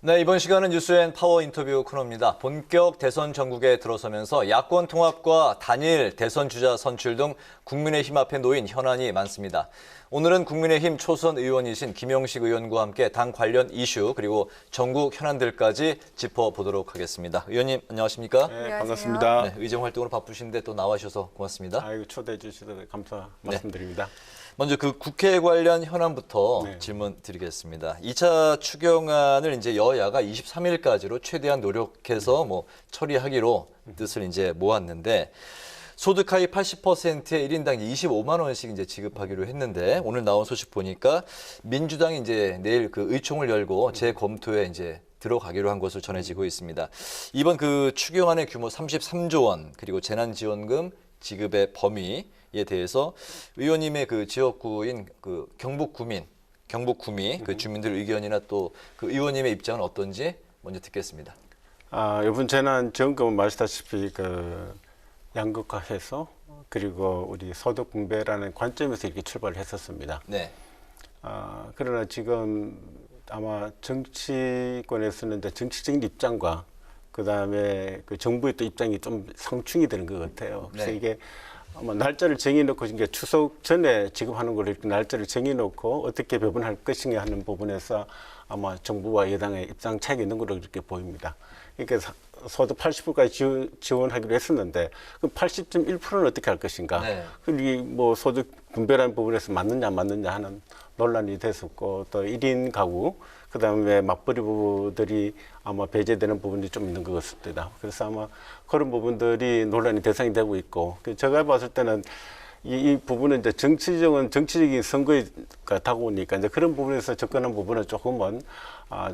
네, 이번 시간은 뉴스앤 파워 인터뷰 코너입니다. 본격 대선 전국에 들어서면서 야권 통합과 단일 대선 주자 선출 등 국민의힘 앞에 놓인 현안이 많습니다. 오늘은 국민의힘 초선 의원이신 김영식 의원과 함께 당 관련 이슈 그리고 전국 현안들까지 짚어보도록 하겠습니다. 의원님 안녕하십니까? 네, 반갑습니다. 네, 의정 활동으로 바쁘신데 또 나와주셔서 고맙습니다. 아이고, 초대해 주셔서 감사 말씀드립니다. 먼저 그 국회 관련 현안부터 네. 질문 드리겠습니다. 2차 추경안을 이제 여야가 23일까지로 최대한 노력해서 처리하기로 뜻을 이제 모았는데 소득 하위 80%의 1인당 25만 원씩 이제 지급하기로 했는데 오늘 나온 소식 보니까 민주당이 이제 내일 그 의총을 열고 재검토에 이제 들어가기로 한 것으로 전해지고 있습니다. 이번 그 추경안의 규모 33조 원 그리고 재난지원금 지급의 범위에 대해서 의원님의 그 지역구인 그 경북구미 그 주민들 의견이나 또 그 의원님의 입장은 어떤지 먼저 듣겠습니다. 이번 재난지원금은 말씀다시피 그 양극화해서 그리고 우리 소득 분배라는 관점에서 이렇게 출발을 했었습니다. 네. 그러나 지금 아마 정치권에서는 이제 정치적인 입장과 그다음에 그 정부의 또 입장이 좀 상충이 되는 것 같아요. 그래서 네. 이게 아마 날짜를 정해놓고 이게 추석 전에 지급하는 걸 이렇게 날짜를 정해놓고 어떻게 배분할 것인가 하는 부분에서 아마 정부와 여당의 입장 차이가 있는 걸로 이렇게 보입니다. 그러니까 소득 80%까지 지원하기로 했었는데 그럼 80.1%는 어떻게 할 것인가? 네. 그리고 뭐 소득 분배라는 부분에서 맞느냐 안 맞느냐 하는 논란이 됐었고 또 1인 가구 그다음에 맞벌이 부부들이 아마 배제되는 부분이 좀 있는 것 같습니다. 그래서 아마 그런 부분들이 논란이 대상이 되고 있고 제가 봤을 때는 이 부분은 이제 정치적인 선거가 다가오니까 이제 그런 부분에서 접근한 부분은 조금은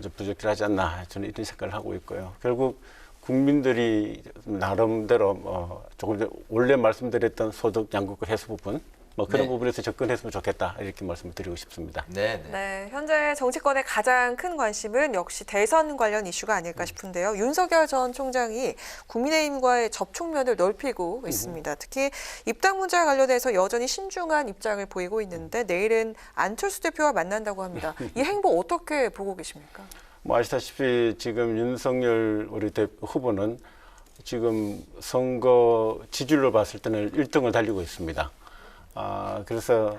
좀 부족하지 않나 저는 이런 생각을 하고 있고요. 결국 국민들이 나름대로 조금 전에 원래 말씀드렸던 소득 양극화 해소 부분 그런 네. 부분에서 접근했으면 좋겠다 이렇게 말씀을 드리고 싶습니다. 네. 네, 현재 정치권의 가장 큰 관심은 역시 대선 관련 이슈가 아닐까 싶은데요. 윤석열 전 총장이 국민의힘과의 접촉면을 넓히고 있습니다. 특히 입당 문제와 관련해서 여전히 신중한 입장을 보이고 있는데 내일은 안철수 대표와 만난다고 합니다. 이 행보 어떻게 보고 계십니까? 아시다시피 지금 윤석열 우리 후보는 지금 선거 지지율로 봤을 때는 1등을 달리고 있습니다. 그래서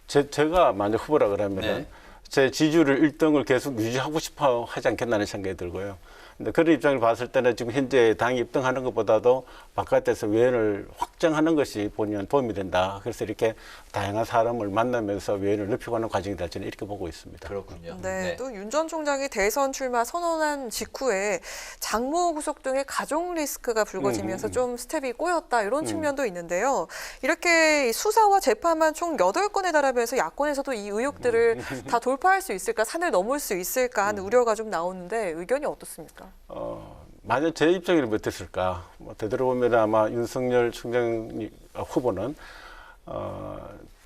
제가 만약 후보라 그러면은 네. 제 지지율을 1등을 계속 유지하고 싶어 하지 않겠다는 생각이 들고요. 근데 그런 입장을 봤을 때는 지금 현재 당이 입당하는 것보다도 바깥에서 외연을 확장하는 것이 본인은 도움이 된다. 그래서 이렇게 다양한 사람을 만나면서 외연을 넓혀가는 과정이 될 저는 이렇게 보고 있습니다. 그렇군요. 네, 또 윤 전 총장이 대선 출마 선언한 직후에 장모 구속 등의 가족 리스크가 불거지면서 좀 스텝이 꼬였다 이런 측면도 있는데요. 이렇게 수사와 재판만 총 8건에 달하면서 야권에서도 이 의혹들을 다 돌파할 수 있을까, 산을 넘을 수 있을까 하는 우려가 좀 나오는데 의견이 어떻습니까? 만약 제 입장을 어땠을까? 되돌아보면 아마 윤석열 총장 후보는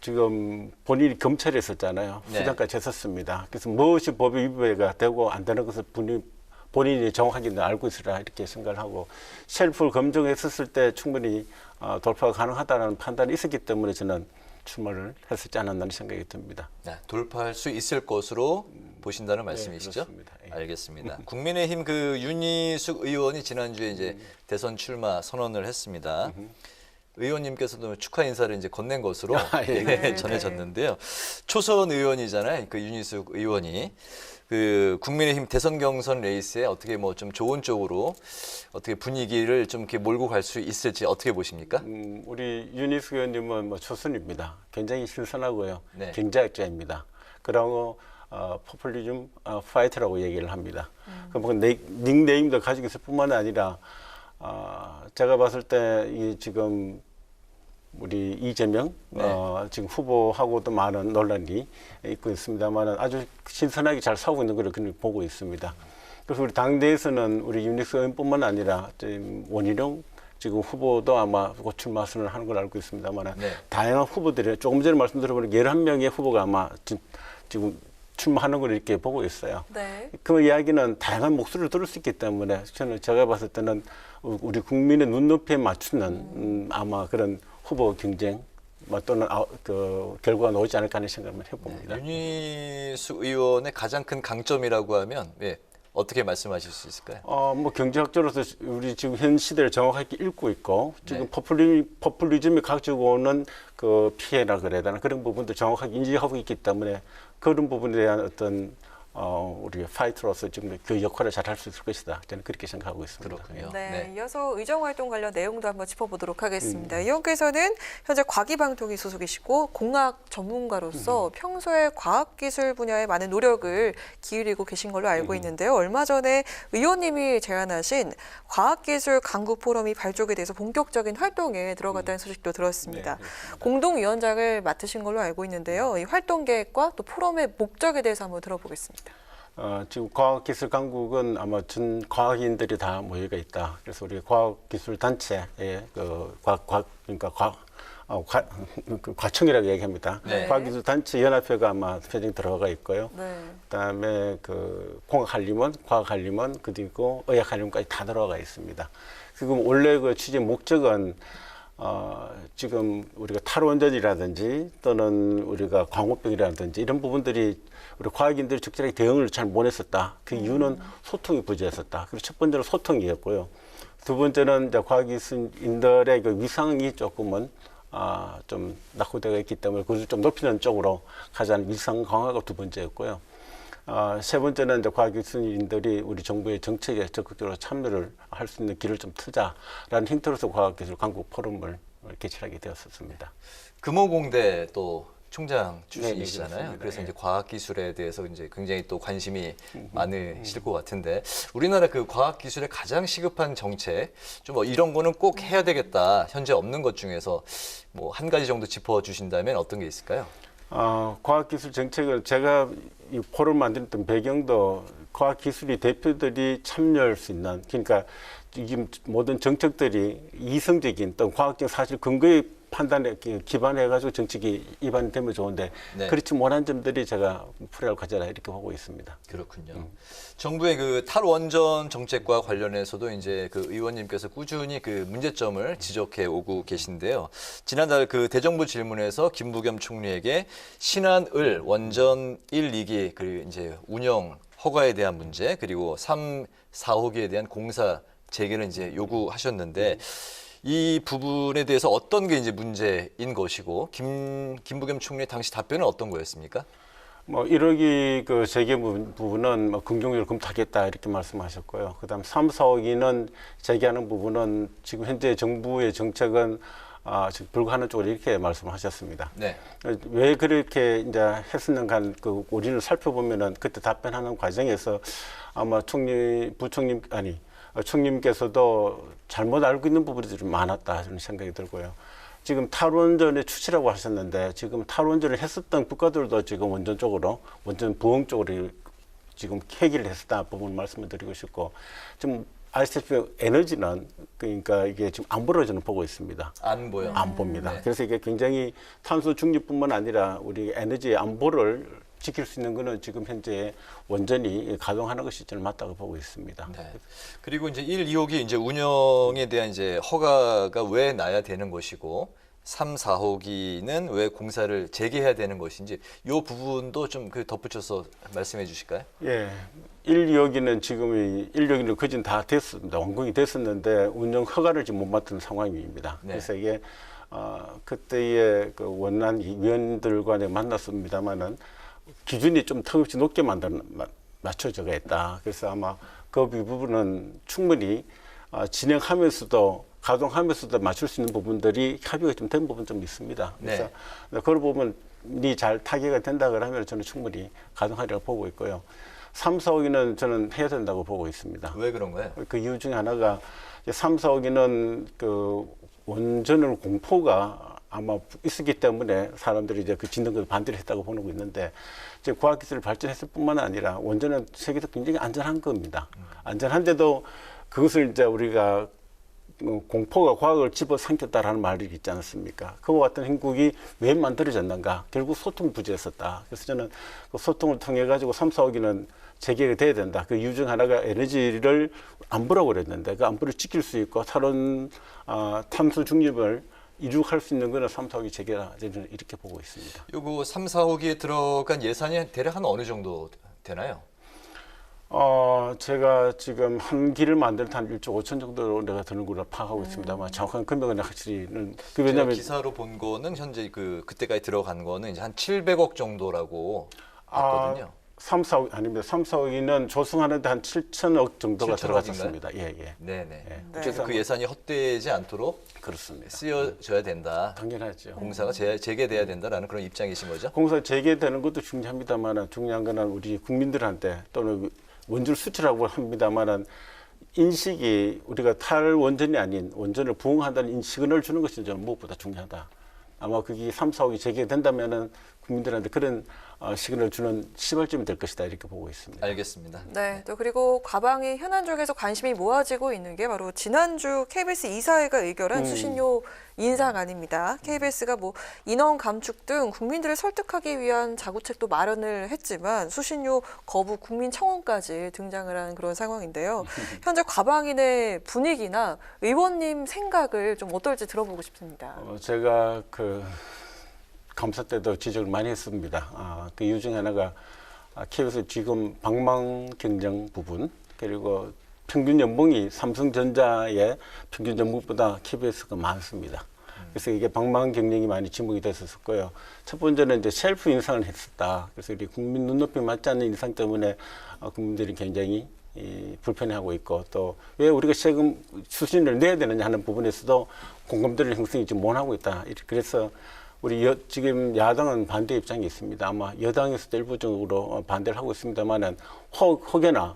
지금 본인이 검찰에 있었잖아요. 네. 수장까지 했었습니다. 그래서 무엇이 법의 위배가 되고 안 되는 것을 본인이 정확하게 알고 있으라 이렇게 생각을 하고 셀프를 검증했었을 때 충분히 돌파가 가능하다는 판단이 있었기 때문에 저는 출마를 했었지 않았나 생각이 듭니다. 네, 돌파할 수 있을 것으로 보신다는 말씀이시죠? 그렇습니다. 예. 알겠습니다. 국민의힘 그 윤희숙 의원이 지난주에 이제 대선 출마 선언을 했습니다. 의원님께서도 축하 인사를 이제 건넨 것으로 예. 전해졌는데요. 초선 의원이잖아요. 그 윤희숙 의원이 그 국민의힘 대선 경선 레이스에 어떻게 뭐 좀 좋은 쪽으로 어떻게 분위기를 좀 이렇게 몰고 갈 수 있을지 어떻게 보십니까? 우리 윤희숙 의원님은 초선입니다. 굉장히 신선하고요. 네. 경제학자입니다. 그리고 포퓰리즘 파이터라고 얘기를 합니다. 그 닉네임도 가지고 있을 뿐만 아니라 제가 봤을 때 이 지금 우리 이재명 지금 후보하고도 많은 논란이 있고 있습니다만 아주 신선하게 잘 싸우고 있는 걸 보고 있습니다. 그래서 우리 당내에서는 우리 유닉스 의원뿐만 아니라 지금 원희룡 지금 후보도 아마 출마 선언을 하는 걸 알고 있습니다만 네. 다양한 후보들이 조금 전에 말씀드려보니 11명의 후보가 아마 지금 출마하는 걸 이렇게 보고 있어요. 네. 그 이야기는 다양한 목소리를 들을 수 있기 때문에 제가 봤을 때는 우리 국민의 눈높이에 맞추는 아마 그런 후보 경쟁 또는 그 결과가 나오지 않을까 하는 생각을 해봅니다. 윤희숙 의원의 가장 큰 강점이라고 하면 어떻게 말씀하실 수 있을까요? 뭐 경제학자로서 우리 지금 현 시대를 정확하게 읽고 있고 지금 포퓰리즘이 가지고 오는 그 피해라 그래야 되나 그런 부분도 정확하게 인지하고 있기 때문에 그런 부분에 대한 어떤 우리 파이터로서 지금 그 역할을 잘 할 수 있을 것이다. 저는 그렇게 생각하고 있습니다. 그렇군요. 네, 이어서 의정활동 관련 내용도 한번 짚어보도록 하겠습니다. 의원께서는 현재 과기방통위 소속이시고 공학 전문가로서 평소에 과학기술 분야에 많은 노력을 기울이고 계신 걸로 알고 있는데요. 얼마 전에 의원님이 제안하신 과학기술 강구 포럼이 발족에 대해서 본격적인 활동에 들어갔다는 소식도 들었습니다. 공동위원장을 맡으신 걸로 알고 있는데요. 이 활동 계획과 또 포럼의 목적에 대해서 한번 들어보겠습니다. 지금 과학기술 강국은 아마 전 과학인들이 다 모여가 있다. 그래서 우리 과학기술 단체에 그러니까 과청이라고 얘기합니다. 네. 과학기술 단체 연합회가 아마 표정이 들어가 있고요. 네. 그다음에 그 공학한림원, 과학한림원 그리고 의학한림원까지 다 들어가 있습니다. 지금 원래 그 취재 목적은 지금 우리가 탈원전이라든지 또는 우리가 광우병이라든지 이런 부분들이 우리 과학인들이 적절하게 대응을 잘 못했었다. 그 이유는 소통이 부재했었다. 그래서 첫 번째는 소통이었고요. 두 번째는 이제 과학기술인들의 그 위상이 조금은 좀 낙후되어 있기 때문에 그것을 좀 높이는 쪽으로 가자는 위상 강화가 두 번째였고요. 세 번째는 이제 과학기술인들이 우리 정부의 정책에 적극적으로 참여를 할 수 있는 길을 좀 트자라는 힌트로서 과학기술 강국 포럼을 개최하게 되었습니다. 금호공대 또 총장 출신이시잖아요. 네, 그래서 이제 과학기술에 대해서 이제 굉장히 또 관심이 많으실 것 같은데 우리나라 그 과학기술의 가장 시급한 정책 좀 이런 거는 꼭 해야 되겠다. 현재 없는 것 중에서 뭐 한 가지 정도 짚어주신다면 어떤 게 있을까요? 과학기술 정책을 제가 이 포럼을 만들었던 배경도 과학기술이 대표들이 참여할 수 있는 그러니까 지금 모든 정책들이 이성적인 또 과학적 사실 근거에 판단에 기반해가지고 정책이 입안되면 좋은데 네. 그렇지 못한 점들이 제가 풀이할 과제라 이렇게 보고 있습니다. 그렇군요. 정부의 그 탈원전 정책과 관련해서도 이제 그 의원님께서 꾸준히 그 문제점을 지적해 오고 계신데요. 지난달 그 대정부 질문에서 김부겸 총리에게 신한을 원전 1, 2기 그 이제 운영 허가에 대한 문제 그리고 3, 4호기에 대한 공사 재개를 이제 요구하셨는데 이 부분에 대해서 어떤 게 이제 문제인 것이고 김부겸 총리의 당시 답변은 어떤 거였습니까? 뭐 1호기 그 재개 부분은 뭐 긍정적으로 검토하겠다 이렇게 말씀하셨고요. 그다음 3, 4호기는 재개하는 부분은 지금 현재 정부의 정책은 지금 불가하는 쪽으로 이렇게 말씀하셨습니다. 네. 왜 그렇게 이제 했었는가 그 우리를 살펴보면은 그때 답변하는 과정에서 아마 총님께서도 잘못 알고 있는 부분이 좀 많았다 저는 생각이 들고요. 지금 탈원전의 추치라고 하셨는데 지금 탈원전을 했었던 국가들도 지금 원전 부흥 쪽으로 지금 회귀를 했었다 부분 말씀을 드리고 싶고 좀 아시다시피 에너지는 그러니까 이게 지금 안보로 저는 보고 있습니다. 안보요? 안보입니다. 네. 그래서 이게 굉장히 탄소 중립뿐만 아니라 우리 에너지 안보를 지킬 수 있는 거는 지금 현재 원전이 가동하는 것이 저는 맞다고 보고 있습니다. 네. 그리고 이제 1, 2호기 이제 운영에 대한 이제 허가가 왜 나야 되는 것이고 3, 4호기는 왜 공사를 재개해야 되는 것인지 이 부분도 좀 그 덧붙여서 말씀해 주실까요? 예. 1, 2호기는 지금 1, 2호기는 거진 다 됐습니다. 완공이 됐었는데 운영 허가를 지금 못 맡은 상황입니다. 네. 그래서 이게 그때의 그 원난 위원들과 만났습니다만은 기준이 좀 턱없이 높게 맞춰져가 있다. 그래서 아마 그 부분은 충분히 진행하면서도 가동하면서도 맞출 수 있는 부분들이 협의가 좀 된 부분 좀 있습니다. 그래서 그런 부분이 잘 타개가 된다 그러면 저는 충분히 가동하리라고 보고 있고요. 3, 4호기는 저는 해야 된다고 보고 있습니다. 왜 그런 거예요? 그 이유 중에 하나가 3, 4호기는 그 원전을 공포가 아마 있었기 때문에 사람들이 이제 그 짓는 걸 반대를 했다고 보고 있는데 이제 과학기술을 발전했을 뿐만 아니라 원전은 세계에서 굉장히 안전한 겁니다. 안전한데도 그것을 이제 우리가 공포가 과학을 집어삼켰다라는 말이 있지 않습니까? 그와 같은 행국이 왜 만들어졌는가? 결국 소통 부재였었다. 그래서 저는 그 소통을 통해 가지고 3, 4호기는 재개가 돼야 된다. 그 이유 중 하나가 에너지를 안보라고 그랬는데 그 안보를 지킬 수 있고 탈원 탄소 중립을 이룩할 수 있는 거는 3, 4호기 재개라 저는 이렇게 보고 있습니다. 요거 3, 4호기에 들어간 예산이 대략 한 어느 정도 되나요? 제가 지금 한 길을 만들 때 한 1조 5천 정도로 내가 드는 걸로 파악하고 있습니다만 정확한 금액은 확실히는 제가 왜냐하면 기사로 본 거는 현재 그때까지 들어간 거는 이제 한 700억 정도라고 봤거든요. 3, 4억 아닙니다. 3, 4억이는 조성하는데 한 7천억 정도가 7천억 들어갔었습니다. 예, 예. 네네. 네. 그래서 그 예산이 헛되지 않도록 그렇습니다. 쓰여져야 된다. 당연하죠. 공사가 재개돼야 된다라는 그런 입장이신 거죠? 공사 재개되는 것도 중요합니다만 중요한 거는 우리 국민들한테 또는 원주를 수출하고 합니다만 인식이 우리가 탈원전이 아닌 원전을 부응한다는 시그널을 주는 것이 저는 무엇보다 중요하다. 아마 그게 3, 4억이 재개된다면은 국민들한테 그런 시그널을 주는 시발점이 될 것이다 이렇게 보고 있습니다. 알겠습니다. 네, 또 그리고 과방위 현안 쪽에서 관심이 모아지고 있는 게 바로 지난주 KBS 이사회가 의결한 수신료 인상안입니다. KBS가 뭐 인원 감축 등 국민들을 설득하기 위한 자구책도 마련을 했지만 수신료 거부 국민청원까지 등장을 한 그런 상황인데요. 현재 과방위의 분위기나 의원님 생각을 좀 어떨지 들어보고 싶습니다. 제가 그 감사 때도 지적을 많이 했습니다. 그 이유 중 하나가 KBS 지금 방망 경쟁 부분 그리고 평균 연봉이 삼성전자의 평균 연봉보다 KBS가 많습니다. 그래서 이게 방망 경쟁이 많이 지목이 됐었고요. 첫 번째는 이제 셀프 인상을 했었다. 그래서 우리 국민 눈높이 맞지 않는 인상 때문에 국민들이 굉장히 불편해하고 있고 또 왜 우리가 세금 수신을 내야 되느냐 하는 부분에서도 공감대를 형성이 지금 못하고 있다. 그래서 우리 지금 야당은 반대 입장이 있습니다. 아마 여당에서도 일부적으로 반대를 하고 있습니다만은 혹여나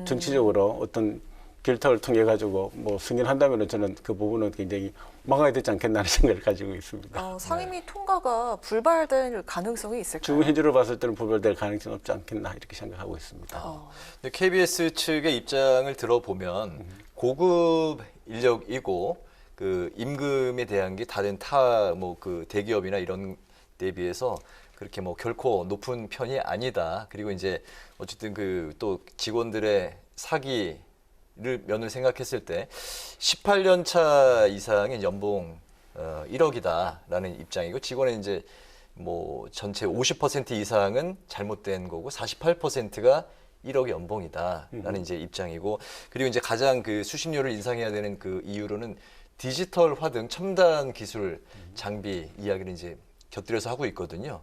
정치적으로 어떤 결탁을 통해 가지고 뭐 승인한다면은 저는 그 부분은 굉장히 막아야 되지 않겠나는 생각을 가지고 있습니다. 상임위 통과가 불발될 가능성이 있을까요? 지금 현재로 봤을 때는 불발될 가능성이 없지 않겠나 이렇게 생각하고 있습니다. 근데 KBS 측의 입장을 들어보면 고급 인력이고 그 임금에 대한 게 다른 뭐 그 대기업이나 이런 데 비해서 그렇게 뭐 결코 높은 편이 아니다. 그리고 이제 어쨌든 그 또 직원들의 사기를 면을 생각했을 때 18년 차 이상의 연봉 1억이다라는 입장이고 직원의 이제 뭐 전체 50% 이상은 잘못된 거고 48%가 1억 연봉이다라는 이제 입장이고 그리고 이제 가장 그 수신료를 인상해야 되는 그 이유로는 디지털화 등 첨단 기술 장비 이야기를 이제 곁들여서 하고 있거든요.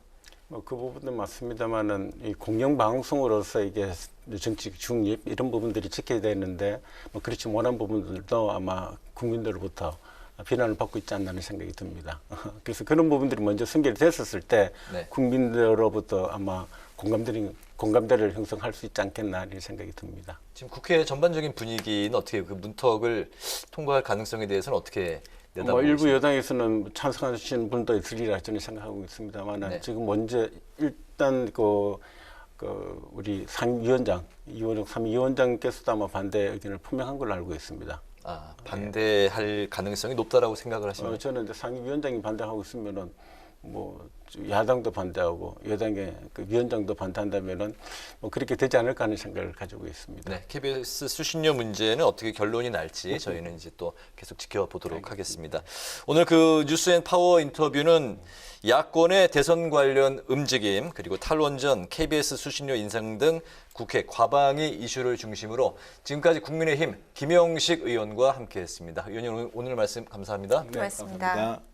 뭐 그 부분도 맞습니다만은 이 공영방송으로서 이게 정치 중립 이런 부분들이 지켜야 되는데 뭐 그렇지 못한 부분들도 아마 국민들로부터 비난을 받고 있지 않나는 생각이 듭니다. 그래서 그런 부분들이 먼저 선결이 됐었을 때 네. 국민들로부터 아마 공감대를 형성할 수 있지 않겠나 이런 생각이 듭니다. 지금 국회 전반적인 분위기는 어떻게 그 문턱을 통과할 가능성에 대해서는 어떻게 내다보고 일부 있습니까? 여당에서는 찬성하시는 분도 있으리라 저는 생각하고 있습니다만 네. 지금 먼저 일단 우리 상임위원장 이원영 상임위원장께서도 아마 반대 의견을 표명한 걸로 알고 있습니다. 반대할 가능성이 높다라고 생각을 하시나요? 저는 이제 상임위원장이 반대하고 있으면은 뭐 야당도 반대하고 여당의 그 위원장도 반대한다면은 뭐 그렇게 되지 않을까 하는 생각을 가지고 있습니다. 네, KBS 수신료 문제는 어떻게 결론이 날지 저희는 이제 또 계속 지켜보도록 하겠습니다. 오늘 그 뉴스앤파워 인터뷰는 야권의 대선 관련 움직임 그리고 탈원전, KBS 수신료 인상 등 국회 과방위 이슈를 중심으로 지금까지 국민의힘 김영식 의원과 함께했습니다. 의원님 오늘 말씀 감사합니다. 고맙습니다. 감사합니다.